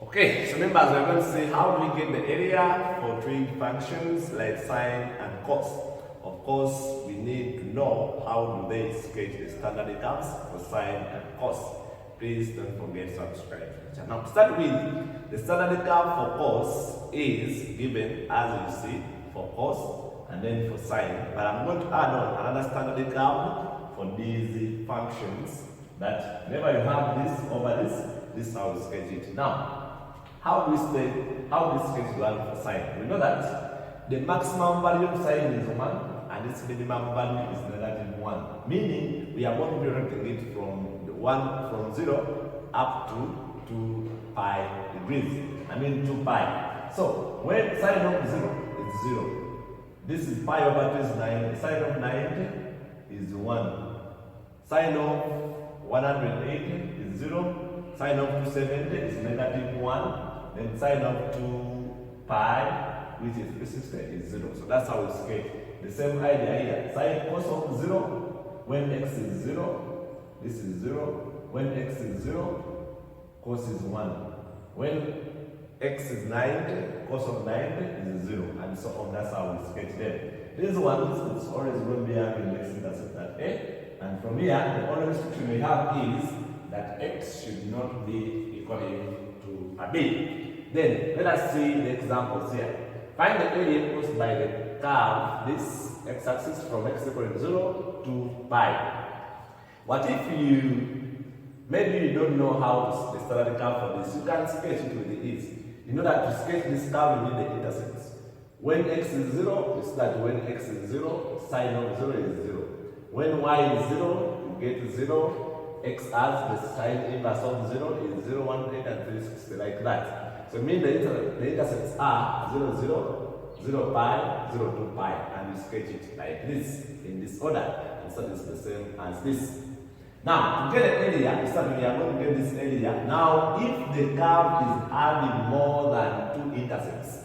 Okay, so members, we're going to see how do we get the area for trig functions like sine and cos. Of course, we need to know how do they sketch the standard curves for sine and cos. Please don't forget to subscribe to the channel. Now, to start with, the standard curve for cos is given as you see for cos and then for sine. But I'm going to add on another standard curve for these functions that whenever you have this over this is how we sketch it. Now, how do we sketch the value for sine? We know that the maximum value of sine is 1 and its minimum value is -1. Meaning we are going to be writing it from 0 up to 2 pi degrees. I mean 2 pi. So when sine of 0 is 0, this is pi over 2 is 9, sine of 90 is 1. Sine of 180 is 0, sine of 270 is -1. Then sine of 2 pi, which is 360, is 0. So that's how we sketch. The same idea here. Sine cos of 0, when x is 0, this is 0. When x is 0, cos is 1. When x is 90, cos of 90 is 0. And so on. That's how we sketch them. These ones, it's always going to be having x-intercept at a. And from here, the only restriction we have is that x should not be equaling to a b. Then let us see the examples here. Find the area caused by the curve, this x-axis from x equal to 0 to pi. What if maybe you don't know how to standard curve for this? You can sketch it with ease. You know that to sketch this curve you need the intercepts. When x is 0, you see that when x is 0, sine of 0 is 0. When y is 0, you get 0. X as the sine inverse of 0 is 0, 180 and 360, like that. So it means the intercepts are 0, 0, 0 pi, 0, 2 pi, and you sketch it like this, in this order, and so it's the same as this. Now, to get an area, we are going to get this area. Now, if the curve is having more than 2 intercepts,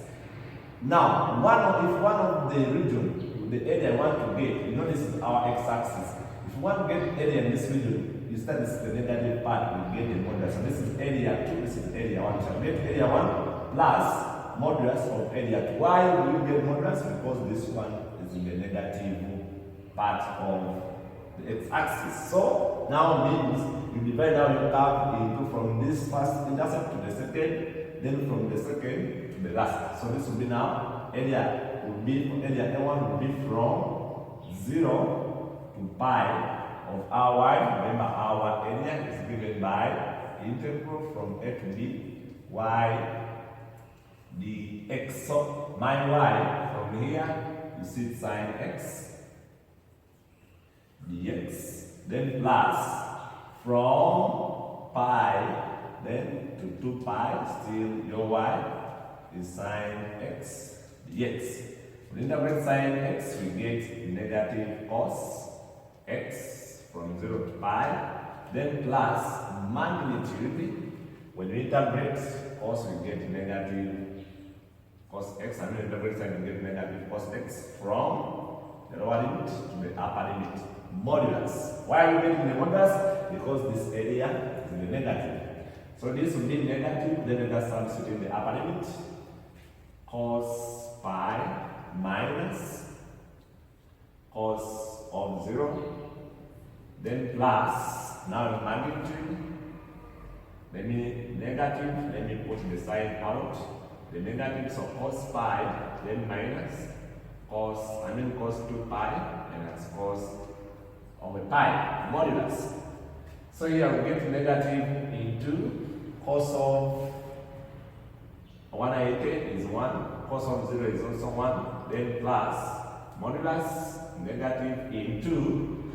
now, if one of the region, the area I want to get, you know this is our x-axis. If you want to get area in this region, you start this is the negative part, we get the modulus. So this is area 2, this is area 1. So we get area 1 plus modulus of area 2. Why do we get modulus? Because this one is in the negative part of the x-axis. So now means you divide out your curve into from this first intercept to the second, then from the second to the last. So this will be now area A1 will be from 0 to pi of our y. Remember, our area is given by integral from a to b y dx. So my y from here, you see sine x dx, then plus from pi then to 2 pi, still your y is sine x dx. When we integrate sine x, we get negative cos x from 0 to pi, then plus magnitude. When we integrate cos, we get negative cos x, and when we integrate sine, we get negative cos x from the lower limit to the upper limit. Modulus. Why are we getting the modulus? Because this area is in the negative. So this will be negative, then let us substitute in the upper limit. Cos pi minus cos of 0, then plus, now the magnitude, let me put the sign out, the negative, so cos pi, then minus cos 2 pi, and that's cos of a pi, modulus. So here we get negative into cos of 180 is 1, cos of 0 is also 1, then plus modulus negative into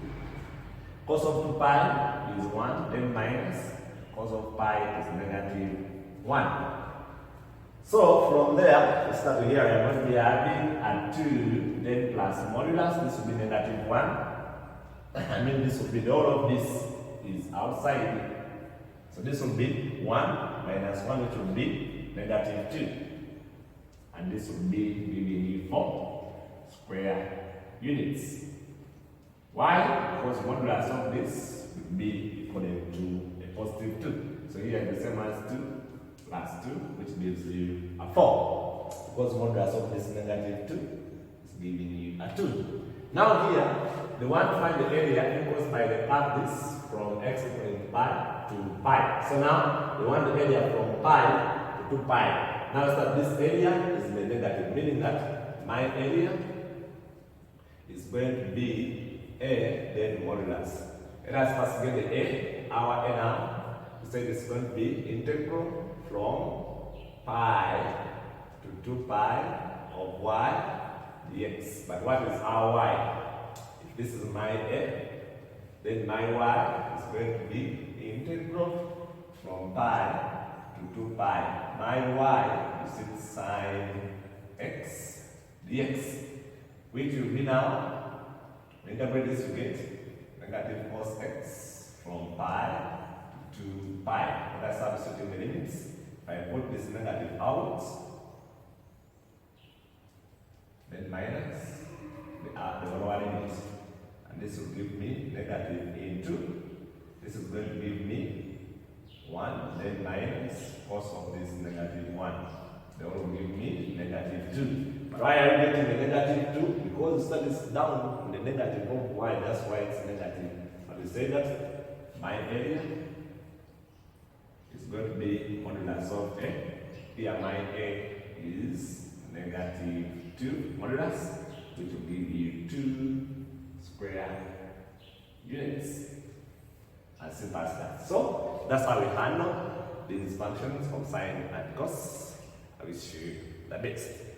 cos of 2 pi is 1, then minus cos of pi is negative 1. So from there, we start here, I'm going to be adding a 2, then plus modulus, this will be negative 1. This will be, all of this is outside. So this will be 1 minus 1, which will be negative 2. And this will be giving you 4 square units. Why? Because modulus of this will be equal to a positive 2. So here the same as 2 plus 2, which gives you a 4. Because modulus of this negative 2 is giving you a 2. Now here, the one to find the area equals by the path this from x equal to pi to pi. So now, we want the area from pi to 2 pi. Now that this area is the negative, meaning that my area is going to be a then modulus. Let us first get the a, our a now. We say it's going to be integral from pi to 2 pi of y dx. But what is our y? If this is my a, then my y is going to be integral from pi to 2 pi. My y is in sine x dx, which will be now, interpret this, you get negative cos x from pi to 2 pi. That's substituting the limits. If I put this negative out, then minus the lower limit, and this will give me negative into, this is going to give me 1, then minus cos of this negative 1. They will give me negative 2. But why are you getting the negative 2? Because the is down in the negative of y, that's why it's negative. But we say that my area is going to be modulus of a. Here my a is negative 2 modulus, which will give you 2 square units. As simple as that. So that's how we handle these functions from sine and cos. I wish you the best.